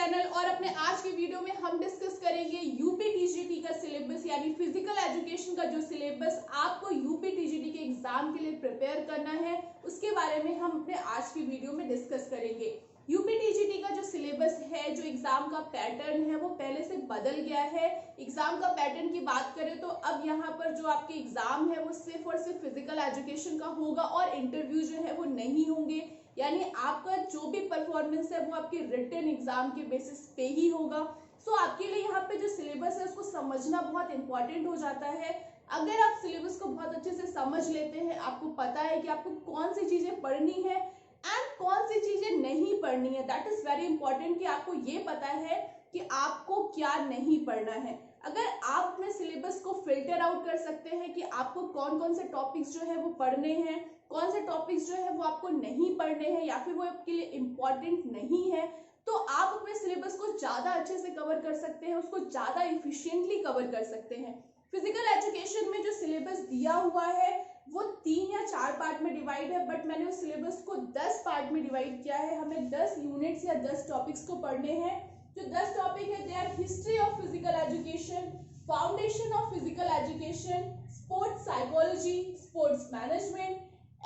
Channel और अपने आज की वीडियो में हम डिस्कस करेंगे यूपी टीजीटी का सिलेबस यानी फिजिकल एजुकेशन का जो सिलेबस आपको यूपी टीजीटी के एग्जाम के लिए प्रिपेयर करना है उसके बारे में हम अपने आज की वीडियो में डिस्कस करेंगे। यूपी टीजीटी का जो सिलेबस है, जो एग्जाम का पैटर्न है वो पहले से बदल गया है। एग्जाम का पैटर्न की बात करें तो अब यहाँ पर जो आपके एग्जाम है वो सिर्फ और सिर्फ फिजिकल एजुकेशन का होगा और इंटरव्यू जो है वो नहीं होंगे, यानी आपका जो भी परफॉर्मेंस है वो आपके रिटन एग्जाम के बेसिस पे ही होगा। सो आपके लिए यहाँ पे जो सिलेबस है उसको समझना बहुत इंपॉर्टेंट हो जाता है। अगर आप सिलेबस को बहुत अच्छे से समझ लेते हैं, आपको पता है कि आपको कौन सी चीजें पढ़नी है एंड कौन सी चीजें नहीं पढ़नी है, दैट इज वेरी इंपॉर्टेंट कि आपको ये पता है कि आपको क्या नहीं पढ़ना है। अगर आप अपने सिलेबस को फिल्टर आउट कर सकते हैं कि आपको कौन कौन से टॉपिक्स जो है वो पढ़ने हैं, कौन से टॉपिक्स जो है वो आपको नहीं पढ़ने हैं या फिर वो आपके लिए इम्पोर्टेंट नहीं है, तो आप अपने सिलेबस को ज्यादा अच्छे से कवर कर सकते हैं, उसको ज्यादा इफिशिएंटली कवर कर सकते हैं। फिजिकल एजुकेशन में जो सिलेबस दिया हुआ है वो 3 या 4 पार्ट में डिवाइड है, बट मैंने उस सिलेबस को 10 पार्ट में डिवाइड किया है। हमें 10 यूनिट्स या 10 टॉपिक्स को पढ़ने हैं। जो 10 टॉपिक है, they our history of physical education, foundation of physical education, sports psychology, sports management,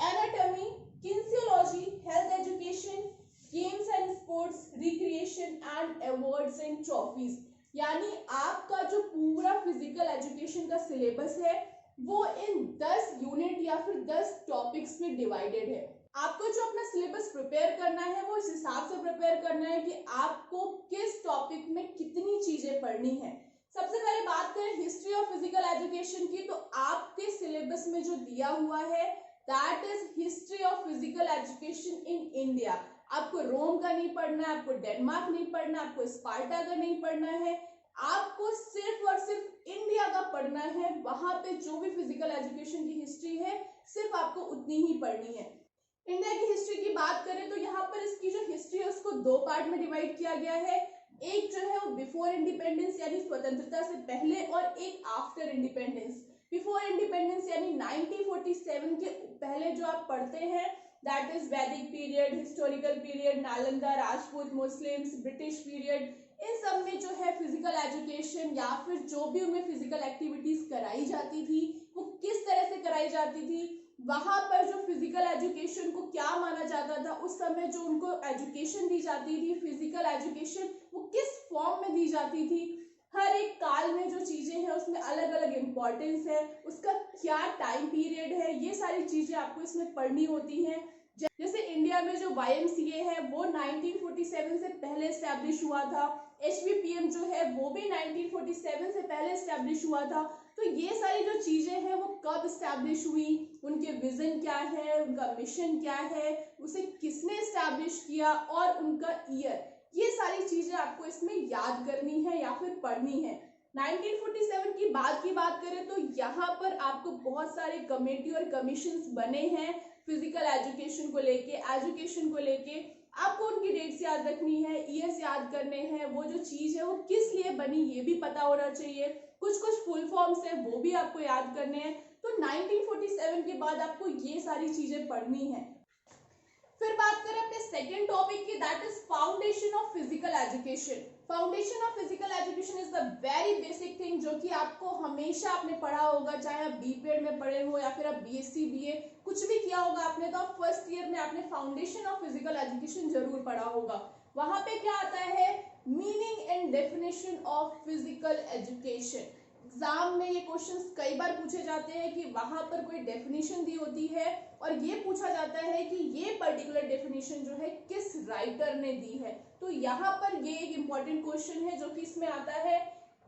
anatomy, kinesiology, health education, games and sports, recreation and awards and trophies. यानी आपका जो पूरा फिजिकल एजुकेशन का सिलेबस है वो इन 10 यूनिट या फिर 10 टॉपिक्स में डिवाइडेड है। आपको जो अपना सिलेबस प्रिपेयर करना है वो इस हिसाब से प्रिपेयर करना है कि आपको किस टॉपिक में कितनी चीजें पढ़नी है। सबसे पहले बात करें हिस्ट्री ऑफ फिजिकल एजुकेशन की, तो आपके सिलेबस में जो दिया हुआ है that is history of physical education in India. आपको रोम का नहीं पढ़ना है, आपको डेनमार्क नहीं पढ़ना, आपको स्पार्टा का नहीं पढ़ना है, आपको सिर्फ और सिर्फ इंडिया का पढ़ना है। वहां पे जो भी फिजिकल एजुकेशन की हिस्ट्री है सिर्फ आपको उतनी ही पढ़नी है। इंडिया की हिस्ट्री की बात करें तो यहाँ पर इसकी जो हिस्ट्री है उसको 2 पार्ट में डिवाइड किया गया है। एक जो है वो बिफोर इंडिपेंडेंस यानी स्वतंत्रता से पहले और एक आफ्टर इंडिपेंडेंस। बिफोर इंडिपेंडेंस यानी 1947 के पहले जो आप पढ़ते हैं that is Vedic period, historical period, Nalanda, Rajput, Muslims, British period. इन सब में जो है फिजिकल एजुकेशन या फिर जो भी उनमें फिजिकल एक्टिविटीज कराई जाती थी वो किस तरह से कराई जाती थी, वहां पर जो फिजिकल एजुकेशन को क्या माना जाता था, उस समय जो उनको एजुकेशन दी जाती थी फिजिकल एजुकेशन वो किस फॉर्म में दी जाती थी, हर एक काल में जो चीजें हैं उसमें अलग अलग इंपॉर्टेंस है, उसका क्या टाइम पीरियड है, ये सारी चीजें आपको इसमें पढ़नी होती हैं। जैसे इंडिया में जो YMCA है वो 1947 से पहले एस्टैब्लिश हुआ था, HVPM जो है वो भी 1947 से पहले एस्टैब्लिश हुआ था। तो ये सारी जो चीजें हैं वो कब एस्टैब्लिश हुई, उनके विजन क्या है, उनका मिशन क्या है, उसे किसने एस्टैब्लिश किया और उनका ईयर, ये सारी चीजें आपको इसमें याद करनी है या फिर पढ़नी है। 1947 की बात करें तो यहाँ पर आपको बहुत सारे कमेटी और कमीशंस बने हैं फिजिकल एजुकेशन को लेके आपको उनकी डेट्स याद रखनी है, ईयर्स याद करने हैं, वो जो चीज है वो किस लिए बनी ये भी पता होना चाहिए, कुछ फुल फॉर्म्स है वो भी आपको याद करने हैं। तो 1947 के बाद आपको ये सारी चीजें पढ़नी है। फिर बात करें अपने सेकेंड टॉपिक की, that is foundation of physical education. Foundation of physical education is the very basic thing जो कि आपको हमेशा आपने पढ़ा होगा, चाहे आप BPED में पढ़े हो या फिर आप BSc BA कुछ भी किया होगा आपने, तो आप फर्स्ट ईयर में आपने फाउंडेशन ऑफ फिजिकल एजुकेशन जरूर पढ़ा होगा। वहां पे क्या आता है, meaning and definition of physical education. Exam में ये क्वेश्चंस कई बार पूछे जाते हैं कि वहां पर कोई डेफिनेशन दी होती है और ये पूछा जाता है कि ये पर्टिकुलर डेफिनेशन जो है किस राइटर ने दी है। तो यहाँ पर ये एक इंपॉर्टेंट क्वेश्चन है जो कि इसमें आता है,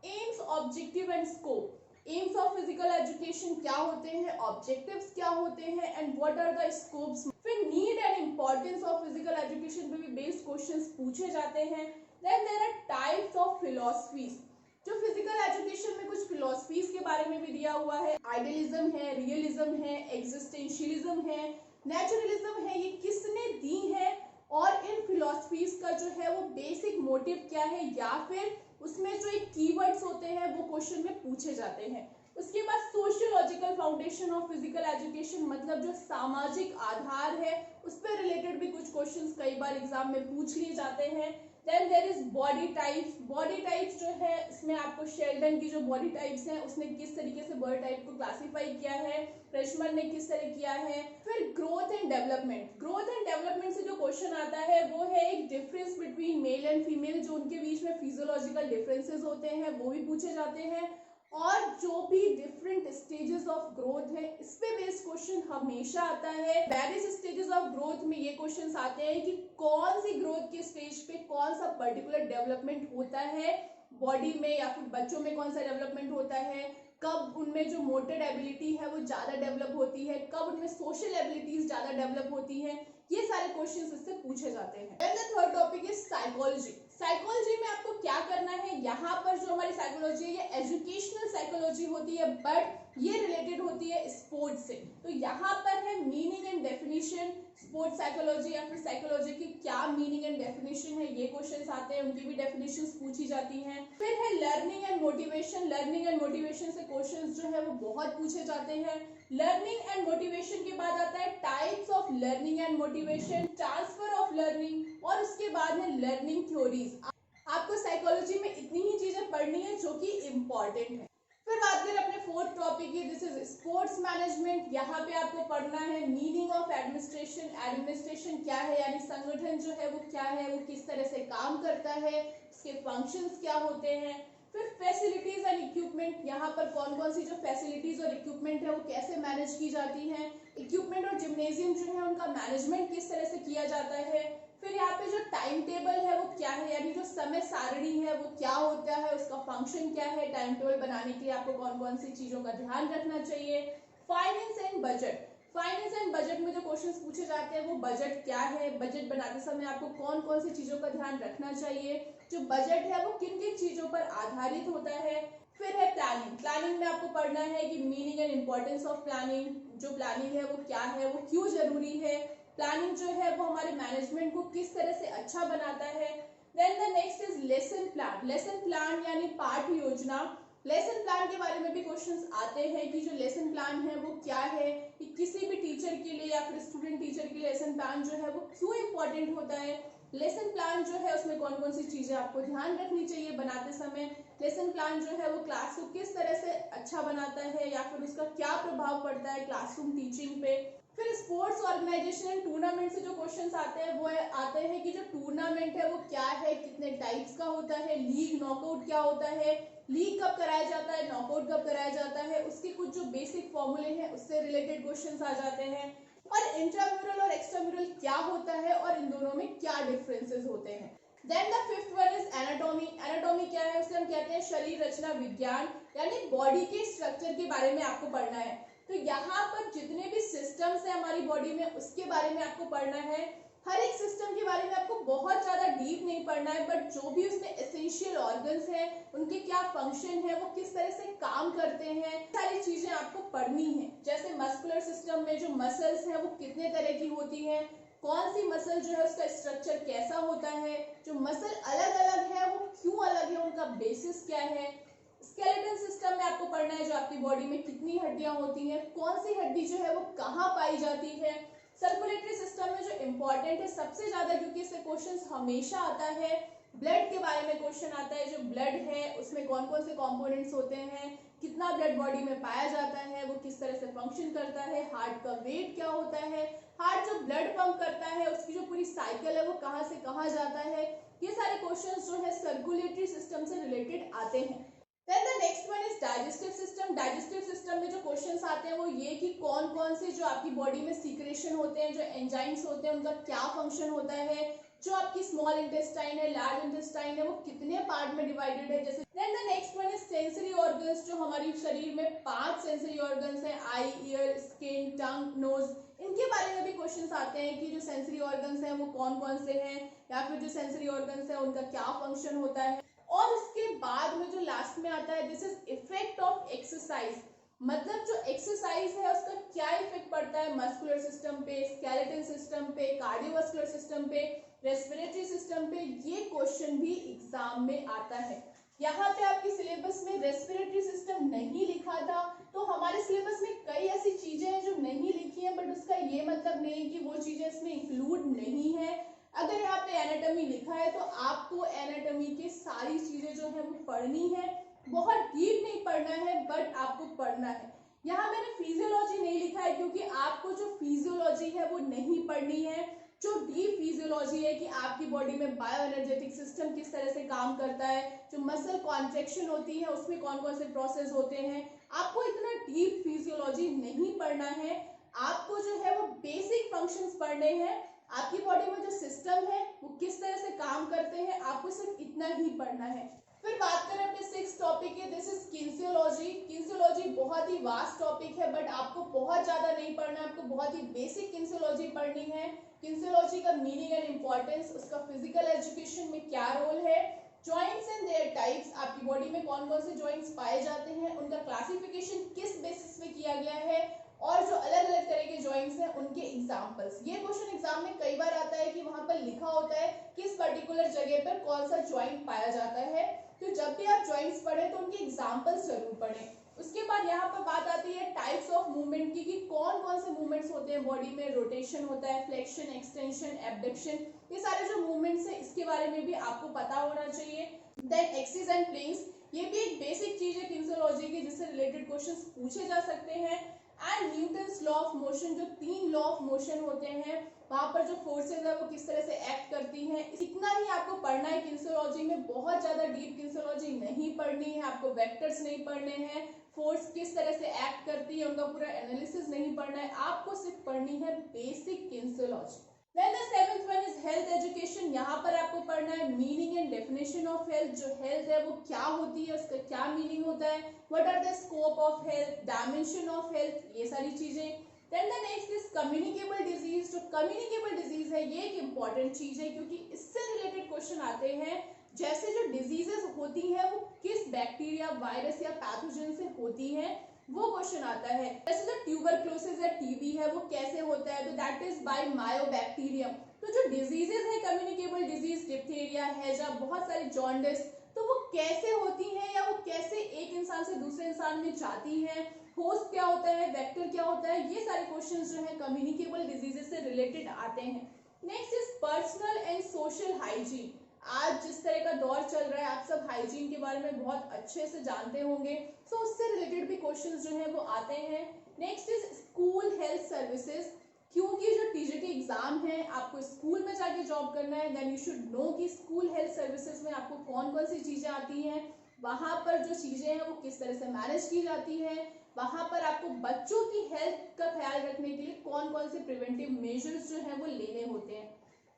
aims, objective and scope. Aims of physical education क्या होते हैं, ऑब्जेक्टिव्स क्या होते हैं and what are the scopes. फिर need and importance of physical education पे भी बेस्ड क्वेश्चंस पूछे जाते हैं। Then there are types of philosophies. जो फिजिकल एजुकेशन में कुछ फिलॉसफीज के बारे में भी दिया हुआ है, आइडियलिज्म है, रियलिज्म है, एग्जिस्टेंशियलिज्म है, नेचुरलिज्म है, ये किसने दी है और इन फिलॉसफीज का जो है वो बेसिक मोटिव क्या है या फिर उसमें जो एक कीवर्ड्स होते हैं वो क्वेश्चन में पूछे जाते हैं। उसके बाद sociological foundation of physical education, मतलब जो सामाजिक आधार है उस पर रिलेटेड भी कुछ क्वेश्चंस कई बार एग्जाम में पूछ लिए जाते हैं। Then there is body types. Body types जो है इसमें आपको शेल्डन की जो बॉडी टाइप्स हैं उसने किस तरीके से बॉडी टाइप को क्लासिफाई किया है, फ्रेशमन ने किस तरह किया है। फिर growth and development. Growth and development से जो क्वेश्चन आता है वो है एक difference between male and female, जो उनके बीच में फिजियोलॉजिकल डिफरेंसेस होते हैं वो भी पूछे जाते हैं, और जो भी डिफरेंट स्टेजेस ऑफ ग्रोथ है इस पे बेस्ड क्वेश्चन हमेशा आता है। वेरियस स्टेजेस ऑफ ग्रोथ में ये क्वेश्चंस आते हैं कि कौन सी ग्रोथ के स्टेज पे कौन सा पर्टिकुलर डेवलपमेंट होता है बॉडी में, या फिर बच्चों में कौन सा डेवलपमेंट होता है, कब उनमें जो मोटर एबिलिटी है वो ज्यादा डेवलप होती है, कब उनमें सोशल एबिलिटीज ज्यादा डेवलप होती है, ये सारे क्वेश्चंस इससे पूछे जाते हैं। Then the third topic is psychology. Psychology में आपको क्या करना है, यहाँ पर जो हमारी साइकोलॉजी है ये एजुकेशनल साइकोलॉजी होती है, बट ये रिलेटेड होती है स्पोर्ट्स से। तो यहाँ पर है meaning and definition, sports psychology या फिर साइकोलॉजी की क्या मीनिंग एंड डेफिनेशन है, ये क्वेश्चंस आते हैं, उनकी भी डेफिनेशंस पूछी जाती हैं। फिर है learning and motivation. Learning and motivation से क्वेश्चंस जो है वो बहुत पूछे जाते हैं। लर्निंग एंड मोटिवेशन के बाद आता है types of learning and motivation, transfer of learning, और उसके बाद है लर्निंग थ्योरीज। आपको साइकोलॉजी में इतनी ही चीजें पढ़नी है जो कि इम्पोर्टेंट है। फिर बात करें अपने फोर्थ टॉपिक की, दिस इज स्पोर्ट्स मैनेजमेंट। यहाँ पे आपको पढ़ना है मीनिंग ऑफ एडमिनिस्ट्रेशन। एडमिनिस्ट्रेशन क्या है, यानी संगठन जो है वो क्या है, वो किस तरह से काम करता है, उसके फंक्शंस क्या होते हैं। फिर फैसिलिटीज एंड इक्विपमेंट, यहाँ पर कौन कौन सी जो फैसिलिटीज और इक्विपमेंट है वो कैसे मैनेज की जाती हैं। इक्विपमेंट और जिम्नेजियम जो है उनका मैनेजमेंट किस तरह से किया जाता है। फिर यहाँ पे जो टाइम टेबल है वो क्या है, यानी जो समय सारणी है वो क्या होता है, उसका फंक्शन क्या है, टाइम टेबल बनाने के लिए आपको कौन कौन सी चीजों का ध्यान रखना चाहिए। Finance and budget. Finance and budget में जो क्वेश्चंस पूछे जाते हैं वो बजट क्या है, बजट बनाते समय आपको कौन कौन सी चीजों का ध्यान रखना चाहिए, जो बजट है वो किन किन चीजों पर आधारित होता है। फिर है प्लानिंग। प्लानिंग में आपको पढ़ना है कि meaning and importance of planning, जो प्लानिंग है वो क्या है, वो क्यों जरूरी है, प्लानिंग जो है वो हमारे मैनेजमेंट को किस तरह से अच्छा बनाता है। Then the next is lesson plan. Lesson plan यानी पाठ योजना। लेसन प्लान के बारे में भी क्वेश्चंस आते हैं कि जो लेसन प्लान है वो क्या है, कि किसी भी टीचर के लिए या फिर स्टूडेंट टीचर के लिए लेसन प्लान जो है वो क्यों इंपॉर्टेंट होता है। लेसन प्लान जो है उसमें कौन कौन सी चीजें आपको ध्यान रखनी चाहिए बनाते समय। लेसन प्लान जो है वो क्लास को किस तरह से अच्छा बनाता है, या फिर उसका क्या प्रभाव पड़ता है क्लासरूम टीचिंग पे। फिर स्पोर्ट्स ऑर्गेनाइजेशन एंड टूर्नामेंट से जो क्वेश्चंस आते हैं वो आते हैं कि जो टूर्नामेंट है वो क्या है, कितने टाइप्स का होता है, लीग नॉकआउट क्या होता है, लीग कब कराया जाता है, नॉकआउट कब कराया जाता है, उसके कुछ जो बेसिक फॉर्मूले हैं उससे रिलेटेड क्वेश्चंस आ जाते हैं। और इंट्राम्यूरल और एक्स्ट्राम्यूरल क्या होता है और इन दोनों में क्या डिफरेंसेस होते हैं। Then the fifth one is anatomy. Anatomy क्या है, उसे हम कहते हैं शरीर रचना विज्ञान, यानी बॉडी के स्ट्रक्चर के बारे में आपको पढ़ना है। तो यहाँ पर जितने भी सिस्टम्स है हमारी बॉडी में उसके बारे में आपको पढ़ना है। हर एक सिस्टम के बारे में आपको बहुत ज्यादा डीप नहीं पढ़ना है, बट जो भी उसमें एसेंशियल ऑर्गन्स हैं उनके क्या फंक्शन है, वो किस तरह से काम करते हैं, सारी चीजें आपको पढ़नी है। जैसे मस्कुलर सिस्टम में जो मसल्स हैं वो कितने तरह की होती हैं, कौन सी मसल जो है उसका स्ट्रक्चर कैसा होता है, जो मसल अलग अलग है वो क्यों अलग है, उनका बेसिस क्या है। स्केलेटन सिस्टम में आपको पढ़ना है जो आपकी बॉडी में कितनी हड्डियां होती हैं, कौन सी हड्डी जो है वो कहाँ पाई जाती है। सर्कुलेटरी सिस्टम में जो इम्पोर्टेंट है सबसे ज्यादा, क्योंकि इससे क्वेश्चंस हमेशा आता है, ब्लड के बारे में क्वेश्चन आता है। जो ब्लड है उसमें कौन कौन से कंपोनेंट्स होते हैं, कितना ब्लड बॉडी में पाया जाता है, वो किस तरह से फंक्शन करता है, हार्ट का वेट क्या होता है, हार्ट जो ब्लड पंप करता है उसकी जो पूरी साइकिल है वो कहाँ से कहाँ जाता है। ये सारे क्वेश्चंस जो है सर्कुलेटरी सिस्टम से रिलेटेड आते हैं। Then the next one is digestive system. Digestive system में जो क्वेश्चंस आते हैं वो ये कि कौन कौन से जो आपकी बॉडी में सीक्रेशन होते हैं, जो एंजाइम्स होते हैं उनका क्या फंक्शन होता है, जो आपकी स्मॉल इंटेस्टाइन है, लार्ज इंटेस्टाइन है, वो कितने पार्ट में डिवाइडेड है। जैसे then the next one is sensory organs. जो हमारी शरीर में 5 सेंसरी ऑर्गन्स हैं, eye, ear, skin, tongue, nose, इनके बारे में भी क्वेश्चंस आते हैं कि जो सेंसरी ऑर्गन्स हैं वो कौन कौन से हैं, या फिर जो सेंसरी ऑर्गन्स हैं उनका क्या फंक्शन होता है। और उसके बाद में जो लास्ट में आता है this is effect of exercise, मतलब जो एक्सरसाइज है उसका क्या इफेक्ट पड़ता है मस्कुलर सिस्टम पे, स्केलेटन सिस्टम पे, कार्डियोवास्कुलर सिस्टम पे, रेस्पिरेटरी सिस्टम पे। ये क्वेश्चन भी एग्जाम में आता है। यहाँ पे आपके सिलेबस में रेस्पिरेटरी सिस्टम नहीं लिखा था, तो हमारे सिलेबस में कई ऐसी चीजें हैं जो नहीं लिखी हैं, बट उसका ये मतलब नहीं कि वो चीजें इसमें इंक्लूड नहीं है। अगर यहाँ पे एनाटॉमी लिखा है तो आपको एनाटॉमी की सारी चीजें जो है वो पढ़नी है, बहुत डीप नहीं पढ़ना है बट आपको पढ़ना है। यहाँ मैंने फिजियोलॉजी नहीं लिखा है क्योंकि आपको जो फिजियोलॉजी है वो नहीं पढ़नी है। जो डीप फिजियोलॉजी है कि आपकी बॉडी में बायो एनर्जेटिक सिस्टम किस तरह से काम करता है, जो मसल कॉन्ट्रेक्शन होती है उसमें कौन कौन से प्रोसेस होते हैं, आपको इतना डीप फिजियोलॉजी नहीं पढ़ना है। आपको जो है वो बेसिक फंक्शंस पढ़ने हैं, आपकी बॉडी में जो सिस्टम है वो किस तरह से काम करते हैं, आपको सिर्फ इतना ही पढ़ना है। फिर बात करें अपने 6th टॉपिक की, दिस इज किन्सियोलॉजी। किन्सियोलॉजी बहुत ही वास्ट टॉपिक है बट आपको बहुत ज्यादा नहीं पढ़ना है, आपको बहुत ही बेसिक किन्सियोलॉजी पढ़नी है। किन्सियोलॉजी का मीनिंग एंड इंपॉर्टेंस, उसका फिजिकल एजुकेशन में क्या रोल है, जॉइंट्स एंड देयर टाइप्स, आपकी बॉडी में कौन कौन से जॉइंट्स पाए जाते हैं, उनका क्लासिफिकेशन किस बेसिस पे किया गया है, और जो अलग अलग तरह के जॉइंट्स हैं उनके एग्जांपल्स। ये क्वेश्चन एग्जाम में कई बार आता है कि वहां पर लिखा होता है किस पर्टिकुलर जगह पर कौन सा जॉइंट पाया जाता है, तो जब भी आप जॉइंट्स पढ़ें तो उनके एग्जांपल्स जरूर पढ़ें। उसके बाद यहाँ पर बात आती है टाइप्स ऑफ मूवमेंट की, कि कौन कौन से मूवमेंट्स होते हैं बॉडी में, रोटेशन होता है, फ्लेक्शन, एक्सटेंशन, एब्डक्शन, ये सारे जो मूवमेंट्स हैं इसके बारे में भी आपको पता होना चाहिए। देन एक्सिस एंड प्लेन्स, ये भी एक बेसिक चीज है किन्सियोलॉजी की जिससे रिलेटेड क्वेश्चंस पूछे जा सकते हैं। And Newton's law of motion, जो 3 लॉ ऑफ मोशन होते हैं वहां पर जो फोर्सेज है वो किस तरह से एक्ट करती हैं, इतना ही आपको पढ़ना है किन्सियोलॉजी में। बहुत ज्यादा डीप किन्सियोलॉजी नहीं पढ़नी है, आपको वेक्टर्स नहीं पढ़ने हैं, फोर्स किस तरह से एक्ट करती है उनका पूरा एनालिसिस नहीं पढ़ना है, आपको सिर्फ पढ़नी है basic किन्सियोलॉजी। Then the 7th one is health education। यहाँ पर आपको पढ़ना है meaning and definition of health, जो हेल्थ है वो क्या होती है, उसका क्या मीनिंग होता है, what are the scope of health, dimension of health, ये सारी चीजें। Then the next is communicable disease। जो communicable disease है ये एक important चीज है क्योंकि इससे रिलेटेड क्वेश्चन आते हैं, जैसे जो डिजीजेस होती हैं वो किस बैक्टीरिया, वायरस या पैथोजन से होती हैं, वो क्वेश्चन आता है। जैसे जो ट्यूबरक्लोसिस या टीबी है वो कैसे होता है, तो दैट इज बाय मायोबैक्टीरियम। तो जो डिजीजेस है कम्युनिकेबल डिजीज, डिप्थीरिया, हैजा, बहुत सारी जॉन्डिस, तो वो कैसे होती हैं या वो कैसे एक इंसान से दूसरे इंसान में जाती हैं, होस्ट क्या होता है, वेक्टर क्या होता है, ये सारे क्वेश्चंस जो है कम्युनिकेबल डिजीजेस से रिलेटेड आते हैं। Next is personal and social hygiene. आज जिस तरह का दौर चल रहा है आप सब हाइजीन के बारे में बहुत अच्छे से जानते होंगे, सो उससे रिलेटेड भी क्वेश्चंस जो है वो आते हैं। Next is school health services, क्योंकि जो टीजीटी एग्जाम है आपको स्कूल में जाके जॉब करना है, देन यू शुड नो कि स्कूल हेल्थ सर्विसेज में आपको कौन कौन सी चीजें आती हैं, वहां पर जो चीजें हैं वो किस तरह से मैनेज की जाती है, वहां पर आपको बच्चों की हेल्थ का ख्याल रखने के लिए कौन कौन से प्रिवेंटिव मेजर्स जो है वो लेने होते हैं।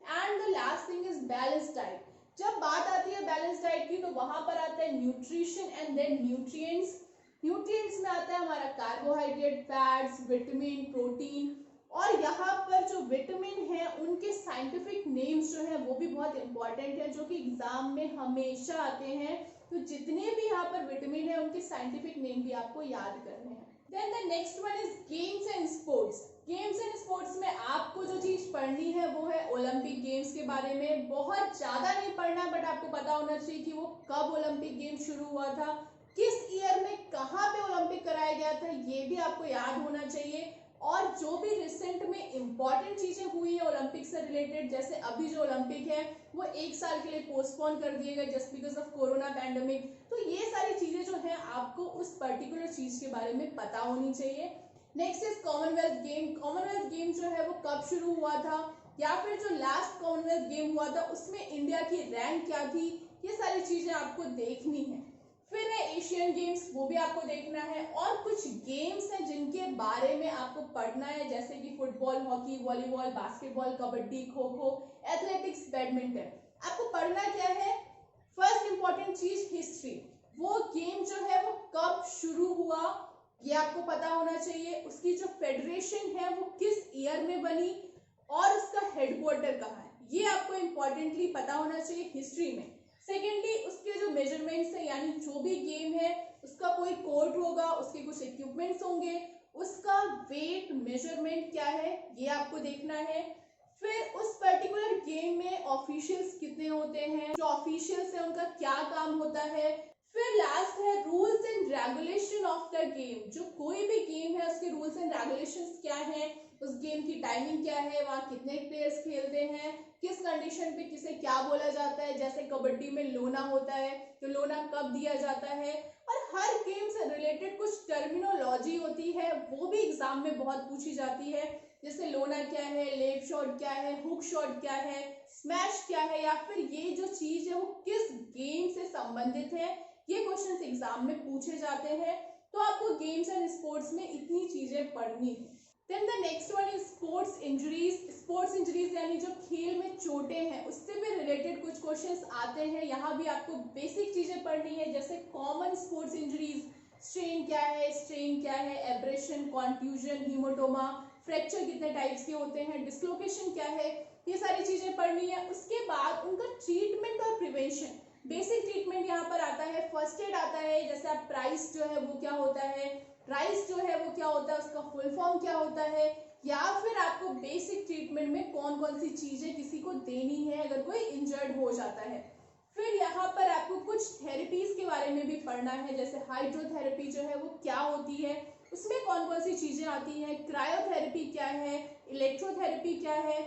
And the last thing is balance diet. जब बात आती है बैलेंस डाइट की तो वहां पर आता है nutrition and then nutrients. Nutrients में आता है हमारा कार्बोहाइड्रेट, फैट्स, विटामिन, प्रोटीन, और यहाँ पर जो विटामिन है उनके साइंटिफिक नेम्स जो है वो भी बहुत इंपॉर्टेंट है, जो कि एग्जाम में हमेशा आते हैं। तो जितने भी यहाँ पर विटामिन है उनके साइंटिफिक नेम भी आपको याद करने हैं। Then the next one is games and sports. Games and sports में आपको जो चीज पढ़नी है वो है ओलंपिक गेम्स के बारे में। बहुत ज्यादा नहीं पढ़ना बट आपको पता होना चाहिए कि वो कब ओलंपिक गेम शुरू हुआ था, किस ईयर में कहाँ पे ओलंपिक कराया गया था, ये भी आपको याद होना चाहिए। और जो भी रिसेंट में इंपॉर्टेंट चीजें हुई है ओलंपिक से रिलेटेड, जैसे अभी जो ओलंपिक है वो 1 साल के लिए पोस्टपोन कर दिए गए just because of corona pandemic, तो ये सारी चीजें जो है आपको उस पर्टिकुलर चीज के बारे में पता होनी चाहिए। Next is Commonwealth game. Commonwealth game जो है वो कब शुरू हुआ था, या फिर जो लास्ट कॉमनवेल्थ गेम हुआ था उसमें इंडिया की रैंक क्या थी, ये सारी चीजें आपको देखनी है। फिर है एशियन गेम्स, वो भी आपको देखना है, और कुछ गेम्स हैं जिनके बारे में आपको पढ़ना है, जैसे कि football, hockey, volleyball, basketball, kabaddi, kho kho, athletics, badminton. आपको पढ़ना क्या है, फर्स्ट इंपॉर्टेंट चीज हिस्ट्री, वो गेम जो है वो कब शुरू हुआ ये आपको पता होना चाहिए, उसकी जो फेडरेशन है वो किस ईयर में बनी, और उसका हेडक्वार्टर कहाँ है, ये आपको इंपॉर्टेंटली पता होना चाहिए हिस्ट्री में। सेकेंडली उसके जो मेजरमेंट्स है, यानी जो भी गेम है उसका कोई कोड होगा, उसके कुछ इक्विपमेंट्स होंगे, उसका वेट मेजरमेंट क्या है ये आपको देखना है। फिर उस पर्टिकुलर गेम में ऑफिशियल्स कितने होते हैं, जो ऑफिशियल्स है उनका क्या काम होता है। फिर लास्ट है rules and regulation of the game, जो कोई भी गेम है उसके रूल्स एंड रेगुलेशंस क्या है, उस गेम की टाइमिंग क्या है, वहाँ कितने प्लेयर्स खेलते हैं, किस कंडीशन पे किसे क्या बोला जाता है। जैसे कबड्डी में लोना होता है तो लोना कब दिया जाता है, और हर गेम से रिलेटेड कुछ टर्मिनोलॉजी होती है, वो भी एग्जाम में बहुत पूछी जाती है। जैसे लोना क्या है, लेग शॉट क्या है, हुक शॉट क्या है, स्मैश क्या है, या फिर ये जो चीज है वो किस गेम से संबंधित है, ये क्वेश्चंस एग्जाम में पूछे जाते हैं। तो आपको गेम्स एंड स्पोर्ट्स में इतनी चीजें पढ़नी है। Then the next one is sports injuries. Sports injuries यानी जो खेल में चोटें हैं उससे भी रिलेटेड कुछ क्वेश्चंस आते हैं। यहाँ भी आपको बेसिक चीजें पढ़नी है, जैसे कॉमन स्पोर्ट्स इंजरीज, स्ट्रेन क्या है, एब्रेशन, कॉन्फ्यूजन, हीमोटोमा, फ्रैक्चर कितने टाइप्स के होते हैं, डिस्लोकेशन क्या है, ये सारी चीजें पढ़नी है। उसके बाद उनका ट्रीटमेंट और प्रिवेंशन, बेसिक ट्रीटमेंट यहाँ पर आता है, फर्स्ट एड आता है, जैसे आप प्राइस जो है वो क्या होता है, राइस जो है वो क्या होता है, उसका फुल फॉर्म क्या होता है, या फिर आपको बेसिक ट्रीटमेंट में कौन कौन सी चीजें किसी को देनी है अगर कोई इंजर्ड हो जाता है। फिर यहाँ पर आपको कुछ थेरेपीज के बारे में भी पढ़ना है, जैसे हाइड्रोथेरेपी जो है वो क्या होती है, उसमें कौन कौन सी चीजें आती हैं, क्रायोथेरेपी क्या है, इलेक्ट्रोथेरेपी क्या है।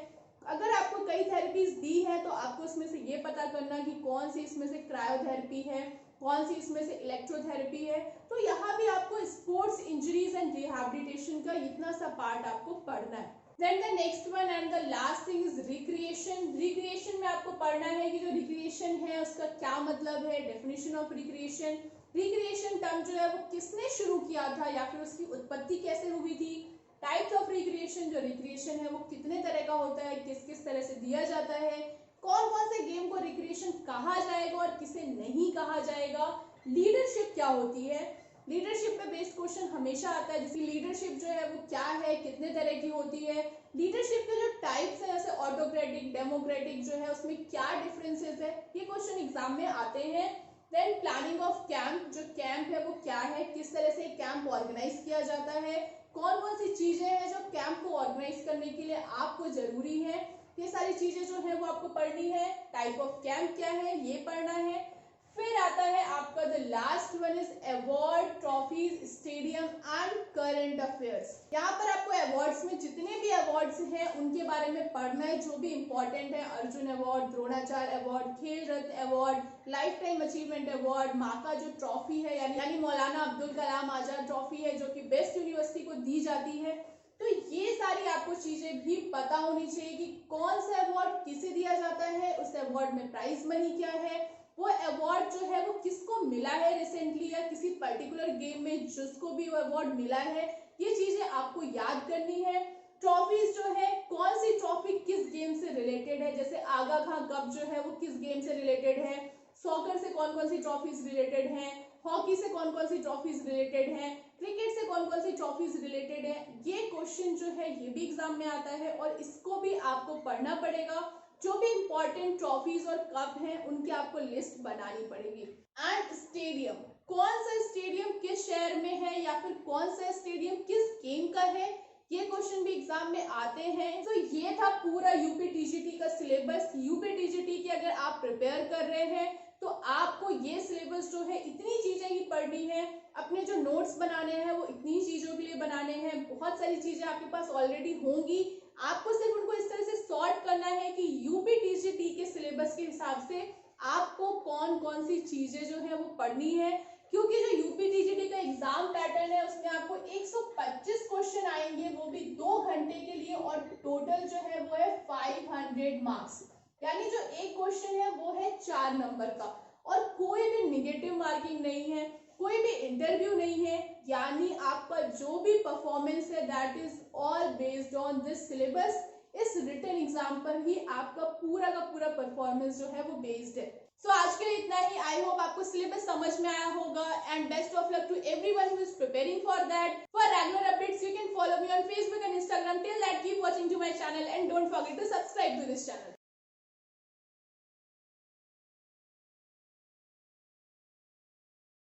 अगर आपको कई थेरेपीज दी है तो आपको उसमें से ये पता करना कि कौन सी इसमें से क्रायोथेरेपी है, कौन सी इसमें से इलेक्ट्रोथेरेपी है। तो यहाँ भी आपको स्पोर्ट्स इंजरीज एंड रिहैबिलिटेशन का इतना सा पार्ट आपको पढ़ना है। Then the next one and the last thing is recreation. Recreation में आपको पढ़ना है कि जो रिक्रिएशन है उसका क्या मतलब है, definition of recreation, recreation term जो है वो किसने शुरू किया था या फिर उसकी उत्पत्ति कैसे हुई थी, टाइप्स ऑफ रिक्रिएशन, जो रिक्रिएशन है वो कितने तरह का होता है, किस किस तरह से दिया जाता है, कौन कौन से गेम को रिक्रिएशन कहा जाएगा और किसे नहीं कहा जाएगा, लीडरशिप क्या होती है, लीडरशिप पे बेस्ड क्वेश्चन हमेशा आता है, जैसे लीडरशिप जो है वो क्या है, कितने तरह की होती है, लीडरशिप के जो टाइप्स है जैसे ऑटोक्रेटिक, डेमोक्रेटिक जो है उसमें क्या डिफरेंसेस है, ये क्वेश्चन एग्जाम में आते हैं। देन प्लानिंग ऑफ कैंप, जो कैंप है वो क्या है, किस तरह से कैंप ऑर्गेनाइज किया जाता है, कौन कौन सी चीजें हैं जो कैंप को ऑर्गेनाइज करने के लिए आपको जरूरी है, ये सारी चीजें जो है वो आपको पढ़नी है। टाइप ऑफ कैंप क्या है ये पढ़ना है। फिर आता है आपका the last one is award, trophies, stadium and current affairs. यहाँ पर आपको अवार्ड्स में जितने भी अवार्ड्स हैं उनके बारे में पढ़ना है, जो भी इंपॉर्टेंट है, Arjun award, Dronacharya award, Khel Ratna award, life time achievement award, माँ का जो ट्रॉफी है यानी मौलाना अब्दुल कलाम आजाद ट्रॉफी है जो कि बेस्ट यूनिवर्सिटी को दी जाती है। तो ये सारी आपको चीजें भी पता होनी चाहिए कि कौन सा अवार्ड किसे दिया जाता है, उस अवार्ड में प्राइज मनी क्या है, वो अवार्ड जो है वो किसको मिला है रिसेंटली या किसी पर्टिकुलर गेम में जिसको भी वो अवार्ड मिला है, ये चीजें आपको याद करनी है। ट्रॉफीज जो है, कौन सी ट्रॉफी किस गेम से रिलेटेड है, जैसे आगा खां कप जो है वो किस गेम से रिलेटेड है, सॉकर से कौन कौन सी ट्रॉफीज रिलेटेड हैं, हॉकी से कौन कौन सी ट्रॉफीज रिलेटेड हैं, क्रिकेट से कौन कौन सी ट्रॉफीज रिलेटेड है, ये क्वेश्चन जो है ये भी एग्जाम में आता है और इसको भी आपको पढ़ना पड़ेगा। जो भी इंपॉर्टेंट ट्रॉफीज और कप हैं उनकी आपको लिस्ट बनानी पड़ेगी। एंड स्टेडियम, कौन सा स्टेडियम किस शहर में है या फिर कौन सा स्टेडियम किस गेम का है, ये क्वेश्चन भी एग्जाम में आते हैं। तो ये था पूरा यूपी टीजीटी का सिलेबस। यूपी टीजीटी की अगर आप प्रिपेयर कर रहे हैं तो आपको ये सिलेबस जो है इतनी चीजें ही पढ़नी है, अपने जो नोट्स बनाने हैं वो इतनी चीजों के लिए बनाने हैं, बहुत सारी चीजें आपके पास ऑलरेडी होंगी, आपको सिर्फ उनको इस तरह से सॉर्ट करना है कि यूपी टीजीटी के सिलेबस के हिसाब से आपको कौन कौन सी चीजें जो है वो पढ़नी है। क्योंकि जो यूपी टीजीटी का एग्जाम पैटर्न है उसमें आपको 125 क्वेश्चन आएंगे, वो भी 2 घंटे के लिए, और टोटल जो है वो है 500 मार्क्स, यानी जो एक क्वेश्चन है वो है 4 नंबर का, और कोई भी निगेटिव मार्किंग नहीं है, कोई भी इंटरव्यू नहीं है, यानी आपका जो भी परफॉर्मेंस है that is all based on this syllabus. इस रिटन एग्जाम पर ही आपका पूरा का पूरा परफॉर्मेंस जो है वो बेस्ड है। सो आज के लिए इतना ही। आई होप आपको सिलेबस समझ में आया होगा and best of luck to everyone who is preparing for that. For regular updates you can follow me on Facebook and Instagram. Till that, keep watching to my channel and don't forget to subscribe to this channel.